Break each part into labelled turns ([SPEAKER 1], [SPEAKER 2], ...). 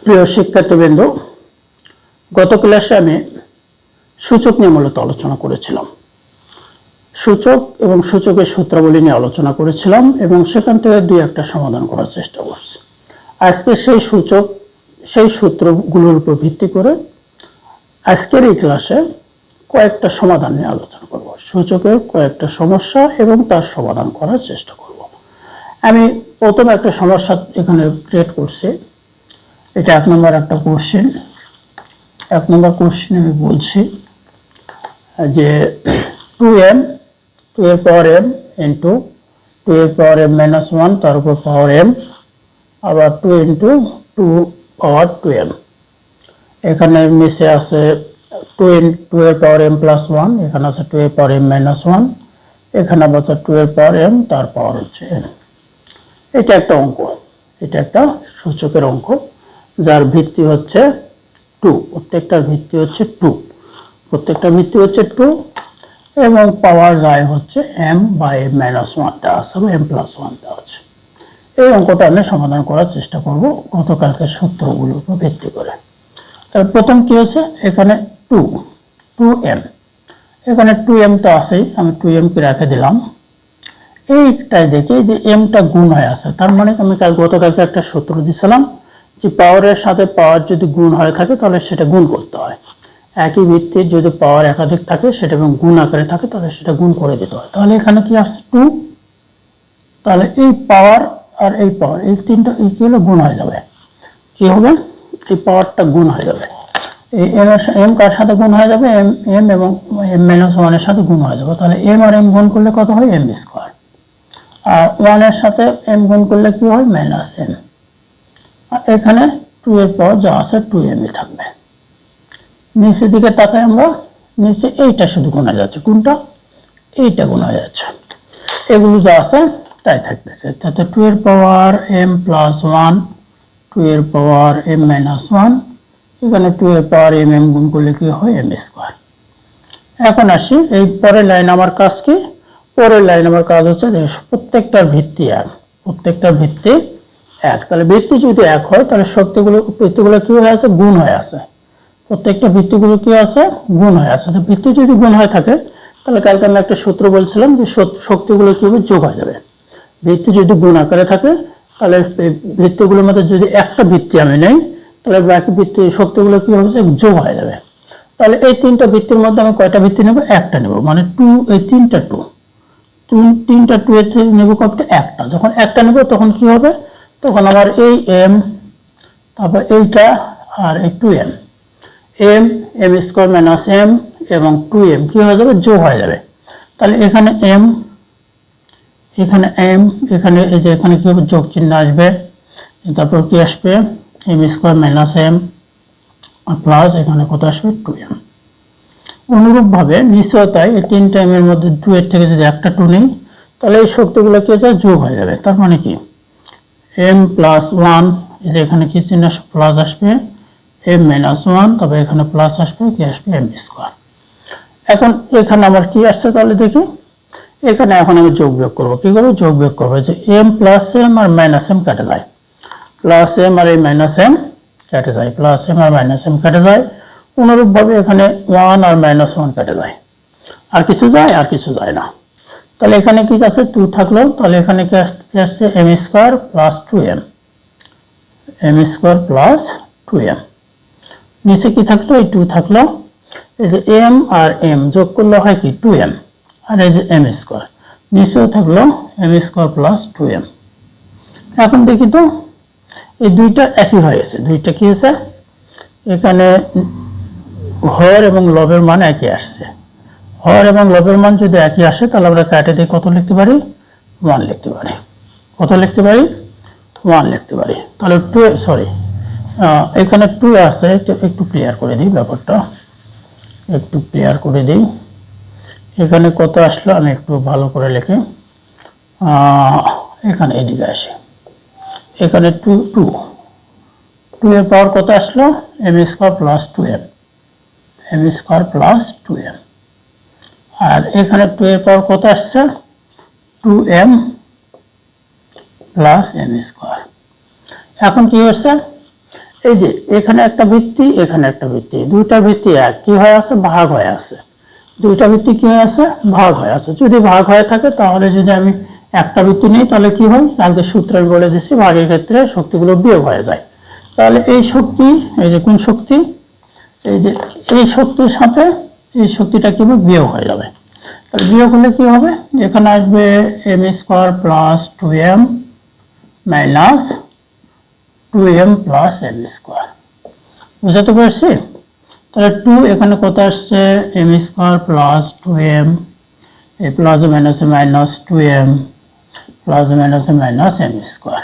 [SPEAKER 1] প্রিয় শিক্ষার্থীবৃন্দ, গত ক্লাসে আমি সূচক নিয়ে মূলত আলোচনা করেছিলাম। সূচক এবং সূচকের সূত্রাবলী নিয়ে আলোচনা করেছিলাম এবং সেখান থেকে দুই একটা সমাধান করার চেষ্টা করছি। আজকে সেই সূত্রগুলোর উপর ভিত্তি করে আজকের এই ক্লাসে কয়েকটা সমাধান নিয়ে আলোচনা করব। সূচকের কয়েকটা সমস্যা এবং তার সমাধান করার চেষ্টা করব। আমি প্রথম একটা সমস্যা এখানে ক্রিয়েট করছি। এটা 1 নম্বর একটা কোশ্চেন। 1 নম্বর কোশ্চেন আমি বলছি যে 2m 2 এর পাওয়ার m ইন্টু 2 এর পাওয়ার m মাইনাস 1 তার উপর পাওয়ার m আবার 2 ইন্টু 2 পাওয়ার 2m। এখানে নিচে আছে 2 এর পাওয়ার m প্লাস 1, এখানে আছে 2 এর পাওয়ার m মাইনাস 1, এখানে আছে 2 এর পাওয়ার m তার পাওয়ার হচ্ছে n। এটা একটা অঙ্ক, এটা একটা সূচকের অঙ্ক যার ভিত্তি হচ্ছে 2, প্রত্যেকটার ভিত্তি হচ্ছে 2, প্রত্যেকটা ভিত্তি হচ্ছে 2 এবং পাওয়ার যায় হচ্ছে m বাই m মাইনাস 1 দেওয়া আছে বা m প্লাস 1 দেওয়া আছে। এই অঙ্কটা আমি সমাধান করার চেষ্টা করব গতকালকের সূত্রগুলোর উপর ভিত্তি করে। তার প্রথম কি হচ্ছে, এখানে 2m, এখানে 2m তো আছেই, আমি 2m কে রেখে দিলাম। এইটাই দেখি যে mটা গুণ হয়ে আছে, তার মানে আমি গতকালকে একটা সূত্র দিয়েছিলাম যে পাওয়ারের সাথে পাওয়ার যদি গুণ হয়ে থাকে তাহলে সেটা গুণ করতে হয়। একই ভিত্তির যদি পাওয়ার একাধিক থাকে সেটা এবং গুণ আকারে থাকে তাহলে সেটা গুণ করে দিতে হয়। তাহলে এখানে কি আসছে 2, তাহলে এই পাওয়ার আর এই পাওয়ার এই তিনটা এই কি হলো গুণ হয়ে যাবে। কি হবে, এই পাওয়ারটা গুণ হয়ে যাবে। এই m কার সাথে গুণ হয়ে যাবে, m এবং m মাইনাস 1 এর সাথে গুণ হয়ে যাবে। তাহলে m আর m গুণ করলে কত হয়, m স্কয়ার। আর 1 এর সাথে m গুণ করলে কি হয়, মাইনাস m। এখানে 2 এর পাওয়ার যা আছে 2m থাকবে। নিচের দিকে তাকাই আমরা, নিচে এইটা শুধু গুণ হয়ে যাচ্ছে, কোনটা, এইটা গুণ হয়ে যাচ্ছে। এগুলো যা আছে তাই থাকতেছে। তাতে 2 এর পাওয়ার m প্লাস 1, 2 এর পাওয়ার m মাইনাস 1, এখানে 2 এর পাওয়ার m গুণ করলে কি হয়, m স্কয়ার। এখন আসি এই পরের লাইন। আমার কাজ কি, পরের লাইন আমার কাজ হচ্ছে যে প্রত্যেকটার ভিত্তি 1, প্রত্যেকটার ভিত্তি 1। তাহলে ভিত্তি যদি 1 হয় তাহলে ভিত্তিগুলো কি হয়ে আছে, গুণ হয়ে আছে। প্রত্যেকটা ভিত্তিগুলো কি আছে, গুণ হয়ে আছে। তো ভিত্তি যদি গুণ হয়ে থাকে তাহলে কালকে আমি একটা সূত্র বলছিলাম যে শক্তিগুলো কি হবে, যোগ হয়ে যাবে। ভিত্তি যদি গুণ আকারে থাকে তাহলে ভিত্তিগুলোর মধ্যে যদি একটা ভিত্তি আমি নেই তাহলে বাকি ভিত্তি শক্তিগুলো কি হবে, যোগ হয়ে যাবে। তাহলে এই তিনটা ভিত্তির মধ্যে আমি কয়টা ভিত্তি নেব, একটা নেব, মানে 2, এই তিনটা 2 এর নেব কতটা, একটা। যখন একটা নেব তখন কি হবে, তখন আমার এই m, তারপর এইটা আর এই 2m, m square minus m এবং 2m কি হয়ে যাবে, যোগ হয়ে যাবে। তাহলে এখানে m, এখানে m, এখানে এই যে এখানে কি হবে, যোগ চিহ্ন আসবে। তারপর কি আসবে, m square minus m plus এখানে কত আসবে, 2m। অনুরূপভাবে নিচেও তাই, এই তিনটা m এর মধ্যে 2 এর থেকে যদি একটা 2 নেই তাহলে এই শক্তিগুলো কি হয়ে যোগ হয়ে যাবে। তার মানে কি m প্লাস 1, এই যে এখানে কি চিহ্ন প্লাস আসবে, m মাইনাস 1, তবে এখানে প্লাস আসবে, কি আসবে, m স্কয়ার। এখন এখানে আমার কি আসছে তাহলে দেখি, এখানে এখন আমি যোগ বিয়োগ করবো। কি করবো, যোগ বিয়োগ করবো। যে m প্লাস m আর মাইনাস m কেটে যায়, প্লাস m আর এই মাইনাস m কেটে যায়, প্লাস m আর মাইনাস m কেটে যায়। অনুরূপভাবে এখানে 1 আর মাইনাস 1 কেটে যায়, আর কিছু যায়, আর কিছু যায় না। তাহলে এখানে কি আছে, 2 থাকলো। তাহলে এখানে কি আসছে, m square plus 2m, m square plus 2m। নিচে কি থাকলো, এই 2 থাকলো। এই যে m আর m যোগ করলে হয় কি, 2m, আর এই যে m স্কয়ার নিচেও থাকলো, m স্কয়ার প্লাস 2m। এখন দেখি তো এই দুইটা একই হয়ে গেছে। দুইটা কি হয়েছে, এখানে হর এবং লবের মান একই আসছে। হর এবং লবের মান যদি একই আসে তাহলে আমরা কাটে দিয়ে কত লিখতে পারি, 1 লিখতে পারি। কত লিখতে পারি, 1 লিখতে পারি। তাহলে 2, সরি এখানে 2 আছে, একটু ক্লিয়ার করে দিই ব্যাপারটা, একটু ক্লিয়ার করে দিই। এখানে কত আসলো আমি একটু ভালো করে লিখি। এখানে এদিকে আসি, এখানে 2 এর পাওয়ার কত আসলো, m square plus 2m, m square plus 2m। আর এখানে 2 এর পাওয়ার কত আসছে, 2m প্লাস m স্কয়ার। এখন কি হচ্ছে, এই যে এখানে একটা ভিত্তি, এখানে একটা ভিত্তি, দুইটা ভিত্তি এক কি হয়ে আছে, ভাগ হয়ে আছে। দুইটা ভিত্তি কি হয়ে আছে, ভাগ হয়ে আছে। যদি ভাগ হয়ে থাকে তাহলে যদি আমি একটা ভিত্তি নিই তাহলে কি হয়, আগে সূত্র আমি বলে দিচ্ছি, ভাগের ক্ষেত্রে শক্তিগুলো বিয়োগ হয়ে যায়। তাহলে এই শক্তি, এই যে কোন শক্তি, এই যে এই শক্তির সাথে এই শক্তিটা কি হবে, বিয়োগ হয়ে যাবে। তাহলে বিয়োগ হলে কি হবে, এখানে আসবে m square plus 2m minus 2m plus m square. বুঝতে পারছি? তাহলে 2 এখানে কত আসছে, এম স্কোয়ার প্লাস 2m, এই প্লাস মাইনাসে মাইনাস 2m প্লাস মাইনাসে মাইনাস এম স্কোয়ার।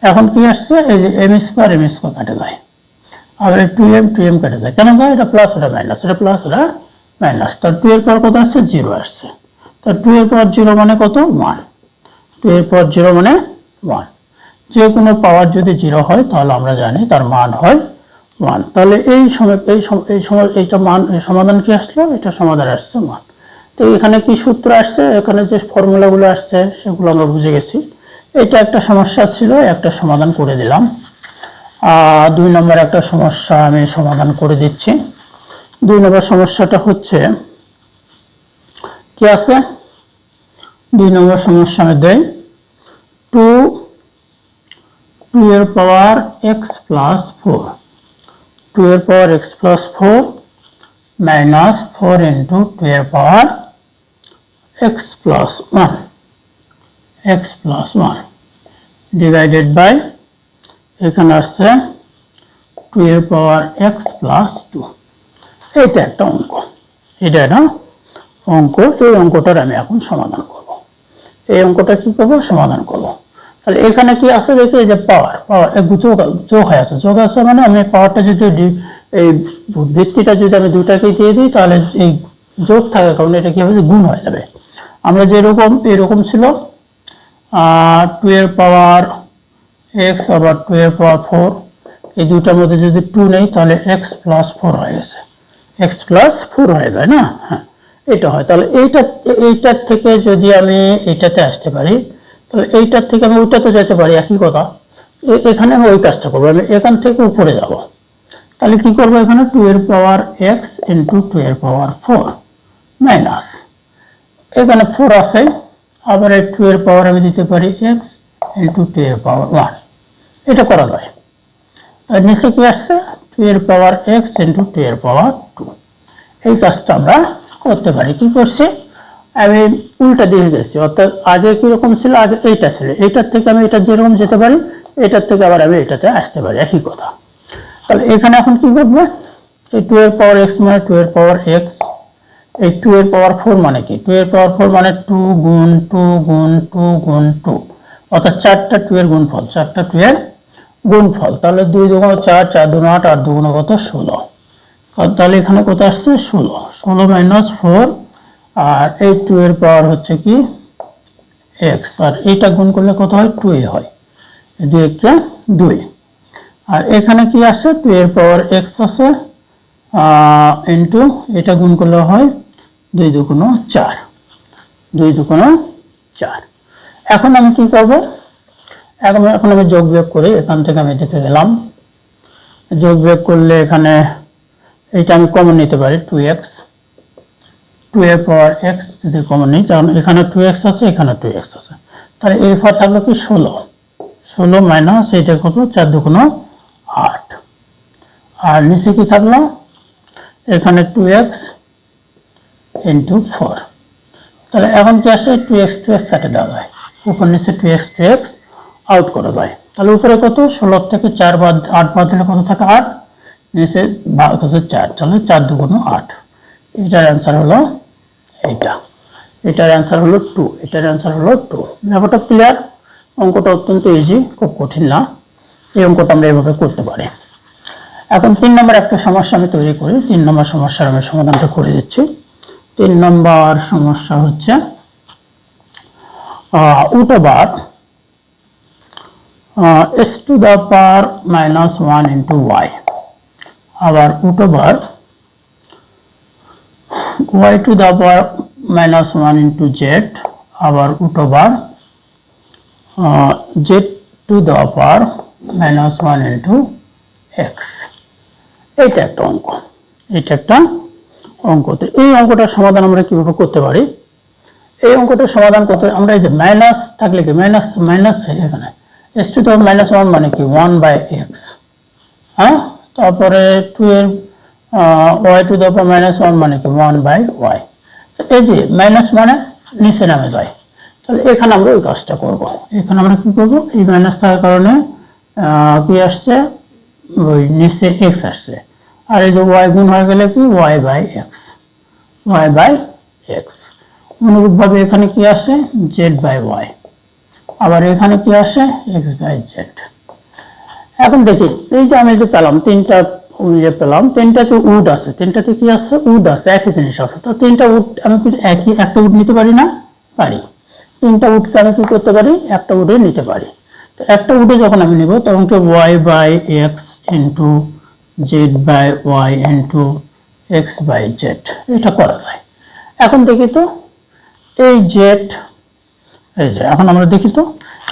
[SPEAKER 1] এখন কি আসছে, এই যে এম স্কোয়ার কেটে যায়, আবার 2m কেটে যায়। কেন যায়, এটা প্লাস ওটা মাইনাস, এটা প্লাস ওটা মাইনাস। তার 2 এর পর কত আসছে, 0 আসছে। তার 2 এর পর 0 মানে কত, 1। 2 এর পর 0 মানে 1। যে কোনো পাওয়ার যদি 0 হয় তাহলে আমরা জানি তার মান হয় 1। তাহলে এই সময় এইটা মান, সমাধান কি আসলো, এটা সমাধান আসছে 1। তো এখানে কি সূত্র আসছে, এখানে যে ফর্মুলাগুলো আসছে সেগুলো আমরা বুঝে গেছি। এটা একটা সমস্যা ছিল, একটা সমাধান করে দিলাম। 2 নম্বর একটা সমস্যা আমি সমাধান করে দিচ্ছি। 2 নম্বর সমস্যাটা হচ্ছে কি আছে, 2 নম্বর সমস্যা আমি দেই, 2 এর পাওয়ার x প্লাস 4, 2 এর পাওয়ার x প্লাস 4 মাইনাস 4 ইন্টু 2 এর পাওয়ার x প্লাস 1 ডিভাইডেড বাই, এখানে আসছে 2 এর পাওয়ার x প্লাস 2। এটা একটা অঙ্ক, এটা না অঙ্ক। এই অঙ্কটার আমি এখন সমাধান করব। এই অঙ্কটা কি করব, সমাধান করব। তাহলে এখানে কি আছে দেখি, এই যে পাওয়ার যোগ হয়ে আছে, যোগ আছে মানে আমি পাওয়ারটা যদি এই ভিত্তিটা যদি আমি দুটাকে দিয়ে দিই তাহলে এই যোগ থাকার কারণে এটা কি হবে, গুণ হয়ে যাবে। আমরা যেরকম এরকম ছিল 2 এর পাওয়ার x আবার 2 এর পাওয়ার 4, এই দুটার মধ্যে যদি 2 নেই তাহলে x প্লাস 4 হয়ে গেছে, x প্লাস 4 হয়ে যায় না, হ্যাঁ এটা হয়। তাহলে এইটার থেকে যদি আমি এইটাতে আসতে পারি তাহলে এইটার থেকে আমি ওইটাতে যেতে পারি, একই কথা। এখানে আমি ওই কাজটা করবো, আমি এখান থেকে উপরে যাব। তাহলে কি করবো, এখানে 2 এর পাওয়ার x ইন্টু 2 এর পাওয়ার 4 মাইনাস, এখানে 4 আছে, আবার এই 2 এর পাওয়ার আমি দিতে পারি x ইন্টু 2 এর পাওয়ার 1, এটা করা যায়। আর নিচে কি আসছে, 2 এর পাওয়ার x ইন্টু 2 এর পাওয়ার 2। এই কাজটা আমরা করতে পারি। কি করছি, আমি উল্টা দিয়ে গেছি, অর্থাৎ আগে কিরকম ছিল, আগে এইটা ছিল, এইটার থেকে আমি এটা যেরকম যেতে পারি, এটার থেকে আবার আমি এটাতে আসতে পারি, একই কথা। তাহলে এখানে এখন কি করবো, এই 2 এর পাওয়ার x মানে 2 এর পাওয়ার x, এই 2 এর পাওয়ার 4 মানে কি, 2 এর পাওয়ার 4 মানে 2 গুণ 2 গুণ 2 গুণ 2, অর্থাৎ 4টা 2 এর গুণফল, 4টা 2 এর গুণফল। তাহলে 2 দুগুণ 4, 4 দুগুণ 8, 8 দুগুণ কত 16। তাহলে এখানে কত আসছে, 16 মাইনাস 4, আর এই 2 এর পাওয়ার হচ্ছে কি x, আর এইটা গুণ করলে কত হয়, 2 হয়, 2 কে 2। আর এখানে কি আসে, 2 এর পাওয়ার x আছে ইন্টু এটা গুণ করলে হয় 2 দুগুণ 4, 2 দুগুণ 4। এখন আমি কি করব, এখন আমি যোগ বিয়োগ করি, এখান থেকে আমি এদিকে গেলাম, যোগ বিয়োগ করলে এখানে এইটা আমি কমন নিতে পারি, 2x, 2 এর পাওয়ার x যদি কমন নিই, কারণ এখানে 2x আছে, এখানে 2x আছে, তাহলে এর পর থাকলো কি 16 মাইনাস এইটা কত, 4 দুগুণ 8, আর নিচে কি থাকলো, এখানে 2x ইন্টু 4। তাহলে এখন কি আসে, 2x কাটে দেওয়া যায়, উপর নিচে 2x আউট করা যায়। তাহলে উপরে কত, 16 থেকে 4 বাদ 8 বাদ দিলে কত থাকে 8, নিচে ভাগ হচ্ছে 4, তাহলে 4 দুগুণ 8। এটার অ্যান্সার হলো এইটা, এটার অ্যান্সার হলো 2, এটার অ্যান্সার হলো 2। ব্যাপারটা ক্লিয়ার, অঙ্কটা অত্যন্ত ইজি, খুব কঠিন না, এই অঙ্কটা আমরা এভাবে করতে পারি। এখন 3 নম্বর একটা সমস্যা আমি তৈরি করি, 3 নম্বর সমস্যার আমি সমাধানটা করে দিচ্ছি। 3 নম্বর সমস্যা হচ্ছে √(s to the power -1 into y), আবার √y to the power -1 into z, আবার √z to the power -1 into x. এইটা একটা অঙ্ক, এটা একটা অঙ্ক। তো এই অঙ্কটার সমাধান আমরা কিভাবে করতে পারি? এই অঙ্কটার সমাধান করতে আমরা এই যে মাইনাস থাকলে কি মাইনাস মাইনাস এখানে s to the minus one মানে কি 1/x, হ্যাঁ। তারপরে 12 y to the power minus one মানে কি 1/y। এই যে মাইনাস মানে নিচে নামে যায়, তাহলে এখানে আমরা ওই কাজটা করব। এখানে আমরা কি করব, এই মাইনাস থাকার কারণে কি আসছে, ওই নিচে x আসছে, আর এই যে y গুণ হয়ে গেলে কি y/x, y/x। অনুরূপভাবে এখানে কি আসে z/y, আবার এখানে কি আসে x/z। এখন দেখি এই যে আমি যে পেলাম তিনটা যে পেলাম, তিনটাতে উড আছে, তিনটাতে কি আছে উড আছে, একই জিনিস আছে। তো তিনটা উড আমি কি একই একটা উড নিতে পারি না? পারি। তিনটা উডকে আমি কি করতে পারি, একটা উডে নিতে পারি। তো একটা উডে যখন আমি নিব তখন কি y/x into z/y into x/z, এটা করা যায়। এখন দেখি তো এই জেড, এই যে এখন আমরা দেখি তো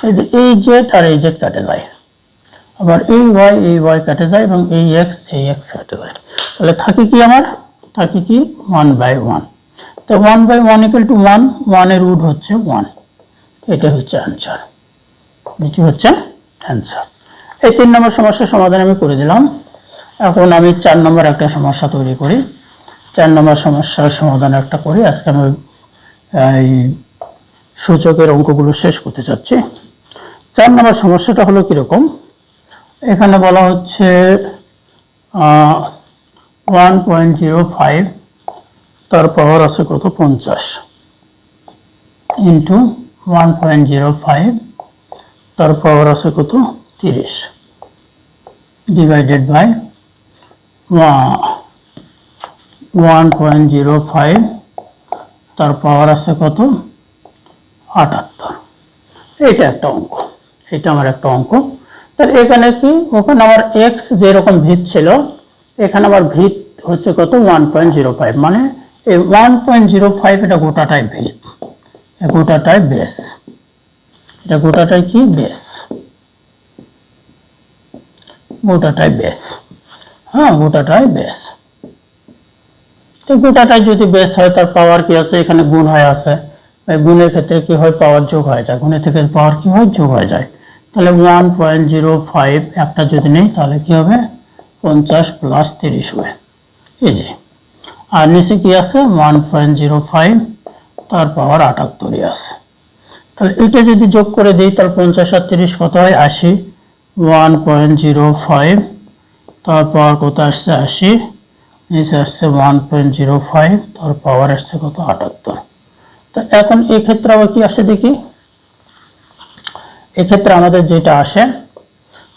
[SPEAKER 1] এই যে এই জেড আর এই জেড কাটে যায়, আবার এই ওয়াই কাটে যায়, এবং এই এক্স কাটে যায়। তাহলে থাকে কি আমার, থাকে কি 1/1। তো 1/1 ইকুয়াল টু 1, 1 এর রুট হচ্ছে 1। এটা হচ্ছে অ্যান্সার, এটি হচ্ছে অ্যান্সার। এই 3 নম্বর সমস্যার সমাধান আমি করে দিলাম। এখন আমি 4 নম্বর একটা সমস্যা তৈরি করি। 4 নম্বর সমস্যার সমাধান একটা করি। আজকে আমি এই সূচকের অঙ্কগুলো শেষ করতে চাচ্ছি। 4 নম্বর সমস্যাটা হলো কিরকম, এখানে বলা হচ্ছে 1.05 তার পাওয়ার আছে কত 50 ইন্টু 1.05 তার পাওয়ার আছে কত 30 ডিভাইডেড বাই 1.05 তার পাওয়ার আছে কত 78। এটা একটা অঙ্ক, এটা আমার একটা অঙ্ক। তাহলে এখানে কি, ওখানে আমার এক্স যেরকম ভিত ছিল, এখানে আমার ভিত হচ্ছে কত 1.05, মানে এই 1.05 এটা গোটাটাই ভিত, গোটাটাই বেস, এটা গোটাটাই কি বেস, গোটাটাই বেস, হ্যাঁ গোটাটাই বেস। তো গোটাটাই যদি বেস হয় তার পাওয়ার কি আছে, এখানে গুণ হয়ে আছে, গুণের ক্ষেত্রে কি হয় পাওয়ার যোগ হয়ে যায়, গুণের থেকে পাওয়ার কি হয় যোগ হয়ে যায়। তাহলে 1.05 একটা যদি নেই তাহলে কি হবে 50 প্লাস 30 হবে, এই যে। আর নিচে কি আছে 1.05 তার পাওয়ার 78 আছে। তাহলে এটা যদি যোগ করে দিই তাহলে 50 আর 30 কত হয় 80, 1.05 তার পাওয়ার কত আসছে 80, নিচে আসছে 1.05 তার পাওয়ার আসছে কত 78। তো এখন এই ক্ষেত্রে আবার কি আসে দেখি, এক্ষেত্রে আমাদের যেটা আসে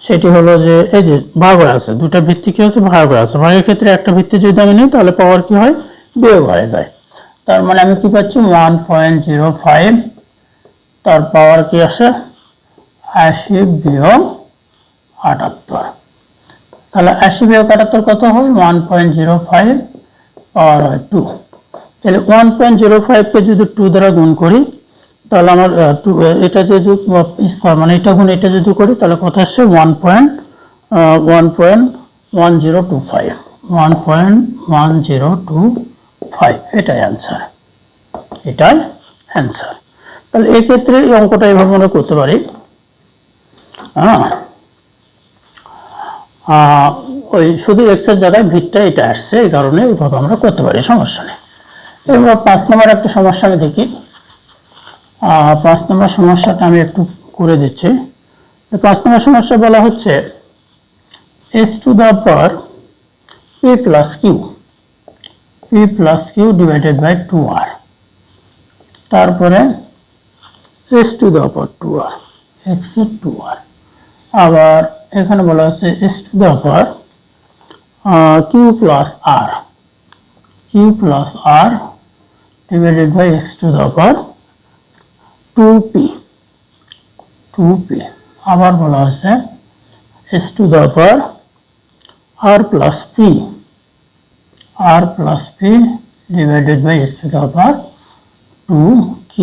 [SPEAKER 1] সেটি হলো যে এই যে ভাগ হয়ে আছে, দুটা ভিত্তি কি আছে ভাগ হয়ে আছে, ভাগের ক্ষেত্রে একটা ভিত্তি যদি আমি নিই তাহলে পাওয়ার কি হয় বিয়োগ হয়ে যায়। তার মানে আমি কি পাচ্ছি 1.05 তার পাওয়ার কি আসে 80 বিয়োগ 78। তাহলে 80 বিয়োগ 78 কত হয় 1.05 পাওয়ার হয় 2। তাহলে 1.05 কে যদি 2 দ্বারা গুণ করি তাহলে আমার এটা যদি মানে এটা গুণ এটা যদি করি তাহলে কত আসছে 1.1025, এটাই অ্যান্সার, এটাই অ্যান্সার। তাহলে এই ক্ষেত্রে এই অঙ্কটা এইভাবে আমরা করতে পারি। ওই শুধু এক্স এর জায়গায় ভিতটা এটা আসছে, এই কারণে এইভাবে আমরা করতে পারি, সমস্যা নেই। এবার 5 নম্বর একটা সমস্যা আমি দেখি। 5 নম্বর সমস্যাটা আমি একটু করে দিচ্ছি। 5 নম্বর সমস্যা বলা হচ্ছে s to the power p plus q divided by 2r, তারপরে s to the power 2r, x এর 2r, আবার এখানে বলা হচ্ছে s to the power q plus r divided by x to the power 2p, আবার বলা হচ্ছে s to the power r plus p divided by s to the power 2q।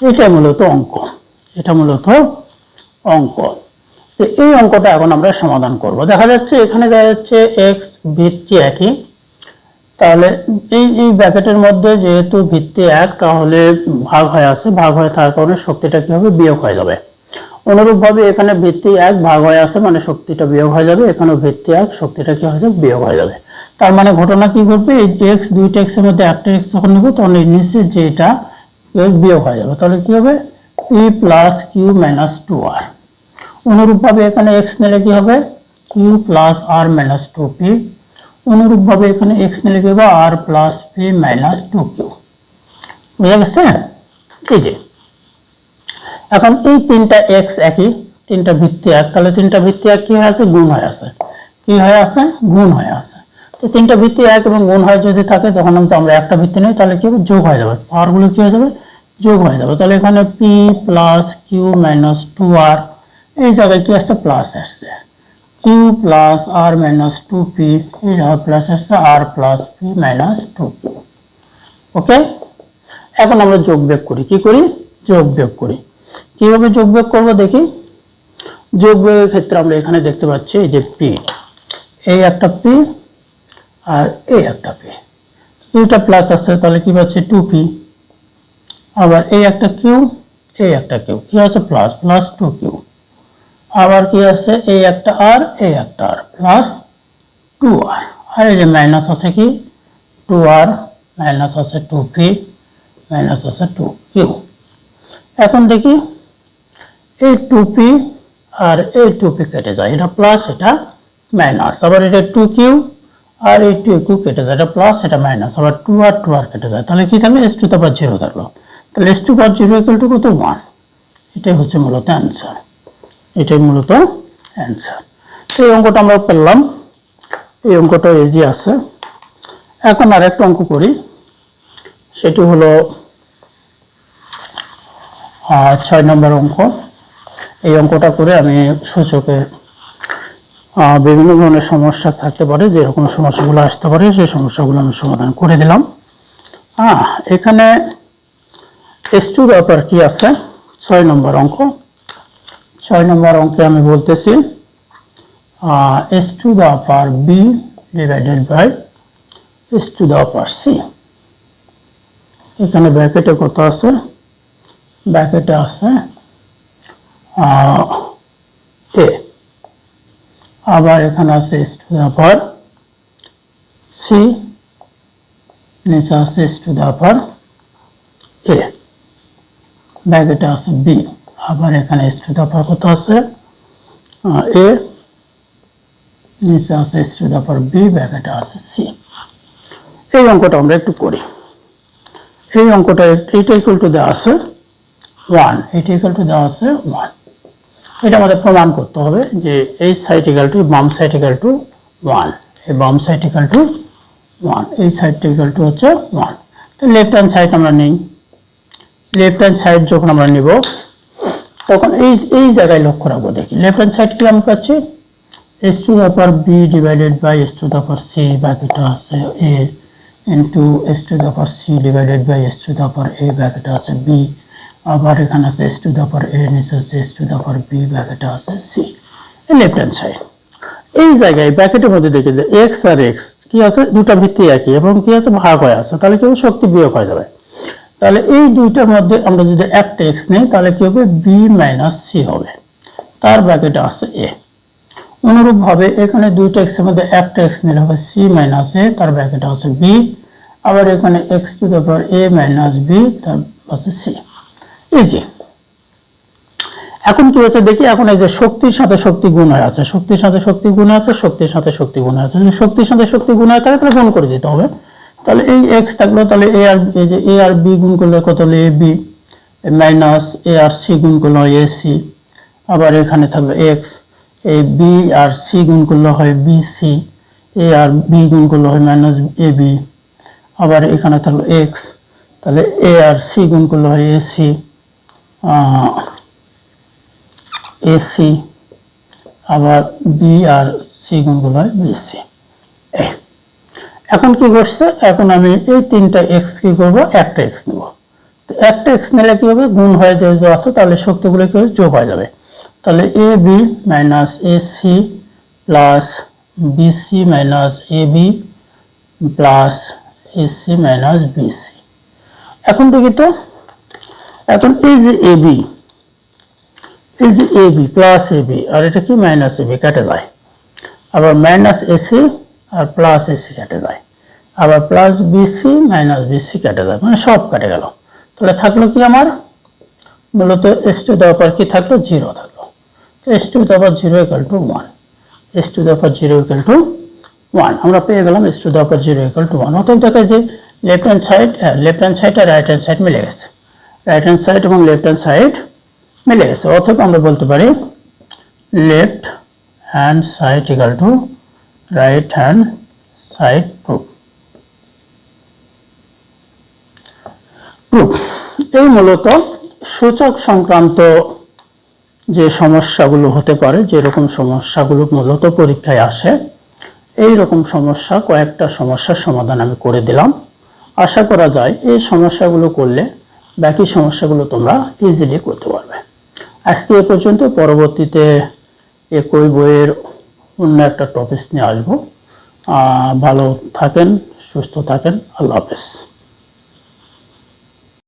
[SPEAKER 1] এটা মূলত অঙ্ক, এটা মূলত অঙ্ক। তো এই অঙ্কটা এখন আমরা সমাধান করব। দেখা যাচ্ছে এখানে দেখা যাচ্ছে x ভিত্তি একই, তাহলে এই ব্র্যাকেটের মধ্যে যেহেতু ভিত্তি এক, তাহলে ভাগ হয়ে আছে, ভাগ হয়ে থাকার কারণে শক্তিটা কি হবে, বিয়োগ হয়ে যাবে। অনুরূপভাবে এখানে ভিত্তি এক ভাগ হয়ে আছে, মানে শক্তিটা বিয়োগ হয়ে যাবে, এখানেও ভিত্তি এক, শক্তিটা কি হয়ে যাবে, বিয়োগ হয়ে যাবে। তার মানে ঘটনা কি ঘটবে, এই x দুইটা x এর মধ্যে একটা x যখন নেব তখন এই নিচে যেটা বিয়োগ হয়ে যাবে, তাহলে কি হবে, p plus Q minus 2r। অনুরূপভাবে এখানে x নিলে কি হবে, q plus r minus 2p। অনুরূপভাবে এখানে x নিলে কি হবে, r plus p minus 2q। বুঝা গেছে? এই যে এখন এই তিনটা x একই, তিনটা ভিত্তি এক, তাহলে তিনটা ভিত্তি এক কি হয়ে আছে, গুণ হয়ে আছে। কি হয়ে আছে, গুণ হয়ে আছে। তো তিনটা ভিত্তি এক এবং গুণ হয় যদি থাকে, তখন আমরা একটা ভিত্তি নেই, তাহলে কি হবে, যোগ হয়ে যাবে, পাওয়ারগুলো কি হয়ে যাবে, যোগ হয়ে যাবে। তাহলে এখানে p plus Q minus 2r, এই জায়গায় কি আসছে, প্লাস আসছে, q plus r minus 2p, এই জায়গায় প্লাস আসছে, r plus p minus 2q। ওকে, এখন আমরা যোগ বিয়োগ করি, কি করি, যোগ বিয়োগ করি। কিভাবে যোগ বিয়োগ করবো দেখি। যোগ বিয়োগের ক্ষেত্রে আমরা এখানে দেখতে পাচ্ছি এই যে p, এই একটা p আর এই একটা p, দুইটা প্লাস আছে, তাহলে কি পাচ্ছি, 2p। আবার এই একটা কিউ, এই একটা কিউ, কি আছে, প্লাস প্লাস 2q। আবার কি আছে, এই একটা আর, এই একটা আর, প্লাস 2r। আর এই যে মাইনাস আছে কি, 2r, মাইনাস আছে 2p, মাইনাস আছে 2q। এখন দেখি এই 2p আর এই 2p কেটে যায়, এটা প্লাস এটা মাইনাস। আবার এটা 2q আর এই 2q কেটে যায়, এটা প্লাস এটা মাইনাস। আবার 2r 2r কেটে যায়, তাহলে কি থাকলো, s টু দি পাওয়ার 0 থাকলো। তাহলে s to the power 0 equal to কত, 1। এটাই হচ্ছে মূলত অ্যান্সার, এটাই মূলত অ্যান্সার। তো এই অঙ্কটা আমরা পেলাম, এই অঙ্কটা ইজি আছে। এখন আর একটা অঙ্ক করি, সেটি হলো 6 নম্বর অঙ্ক। এই অঙ্কটা করে আমি সূচকে বিভিন্ন ধরনের সমস্যা থাকতে পারে, যেরকম সমস্যাগুলো আসতে পারে সেই সমস্যাগুলো আমি সমাধান করে দিলাম। এখানে s টু দি পাওয়ার কি আছে, 6 নম্বর অঙ্ক। 6 নম্বর অঙ্কে আমি বলতেছি s to the power b divided by s to the power c। এখানে ব্র্যাকেটে কত আছে, ব্র্যাকেটে আছে a। আবার এখানে আছে s to the power c, নিচে আছে s to the power a, ব্র্যাকেটে আছে b। আবার এখানে s টু দি পাওয়ার কত আছে, a, নিচে আছে s to the power b, ব্র্যাকেটে আছে c। এই অঙ্কটা আমরা একটু করি। এই অঙ্কটা এটা ইকুয়াল টু দেওয়া আছে 1, এটা ইকুয়াল টু দেওয়া আছে 1। এটা আমাদের প্রমাণ করতে হবে যে এই সাইড ইকুয়াল টু বাম সাইড ইকুয়াল টু 1, এই বাম সাইড ইকুয়াল টু 1, এই সাইডটা ইকুয়াল টু হচ্ছে 1। তো লেফট হ্যান্ড সাইড আমরা নিই। লেফট হ্যান্ড সাইড যখন আমরা নিব, তখন এই জায়গায় লক্ষ্য রাখবো। দেখি লেফট হ্যান্ড সাইড কি আমরা পাচ্ছি, s to the power b divided by s to the power c, ব্র্যাকেটে আছে a, into s to the power c divided by s to the power a, ব্র্যাকেটে আছে b। আবার এখানে আছে s to the power a, নিচে আছে s to the power b, ব্র্যাকেটে আছে c। এই লেফট হ্যান্ড সাইড, এই জায়গায় ব্র্যাকেটের মধ্যে দেখি যে x আর x কি আছে, দুটা ভিত্তি একই এবং কি আছে, ভাগ হয়ে আছে, তাহলে কি হবে, শক্তি বিয়োগ হয়ে যাবে। তাহলে এই দুইটার মধ্যে আমরা যদি একটা x নেই, তাহলে কি হবে, b মাইনাস c হবে, তার ব্র্যাকেটে আছে a। অনুরূপভাবে এখানে দুইটা x এর মধ্যে একটা x নিলে হবে c মাইনাস a, তার ব্র্যাকেটে আছে b। আবার এখানে x two the power a minus b, তার আছে c। এই যে এখন কি হচ্ছে দেখি, এখন এই যে শক্তির সাথে শক্তি গুণ হয়ে আছে, শক্তির সাথে শক্তি গুণ আছে, শক্তির সাথে শক্তি গুণ আছে। যদি শক্তির সাথে শক্তি গুণ হয় তাহলে গুণ করে দিতে হবে। তাহলে এই x থাকলো, তাহলে a আর এই যে a আর b গুণ করলে কত হলো, ab মাইনাস a আর c গুণ করলে হয় ac। আবার এখানে থাকলো x, এই b আর c গুণ করলে হয় bc, a আর b গুণ করলে হয় মাইনাস ab। আবার এখানে থাকলো x, তাহলে a আর c গুণ করলে হয় ac, ac। আবার b আর c গুণ করলে হয় bc। এখন কি করছে, এখন আমি এই তিনটা x কি করব, একটা x নেব। তো একটা x নিলে কি হবে, গুণ হয়ে যে আছে, তাহলে শক্তিগুলো কি যোগ হয়ে যাবে। তাহলে A B minus A C plus BC minus A B plus AC minus BC. এখন দেখি তো, এখন এই যে এবি, এই যে এবি প্লাস এবি আর এটা কি মাইনাস এবি কেটে যায়, আবার মাইনাস এসি আর প্লাস এসি কেটে যায়, আবার প্লাস বিসি মাইনাস বিসি কেটে যায়, মানে সব কেটে গেল। তাহলে থাকলো কি আমার মূলত এস টু দেওয়ার পর কি থাকলো, জিরো থাকলো। এস টু দেওয়ার পর zero equal to one, S two দেওয়ার পর জিরো ইকাল টু ওয়ান, আমরা পেয়ে গেলাম এস টু দেওয়ার পর জিরো ইকাল টু ওয়ান। অতএব দেখা যে লেফট হ্যান্ড সাইড আর রাইট হ্যান্ড সাইড মিলে গেছে, রাইট হ্যান্ড সাইড এবং লেফট হ্যান্ড সাইড মিলে গেছে। অতএব আমরা বলতে পারি left hand side equal to right hand side proof. এই মূলত সূচক সংক্রান্ত যে সমস্যাগুলো হতে পারে, যেরকম সমস্যাগুলো মূলত পরীক্ষায় আসে, এই রকম সমস্যা কয়েকটা সমস্যার সমাধান আমি করে দিলাম। আশা করা যায় এই সমস্যাগুলো করলে বাকি সমস্যাগুলো তোমরা ইজিলি করতে পারবে। আজকে এ পর্যন্ত, পরবর্তীতে একই বইয়ের অন্য একটা টপিক নিয়ে আসবো। ভালো থাকেন, সুস্থ থাকেন, আল্লাহ হাফেজ।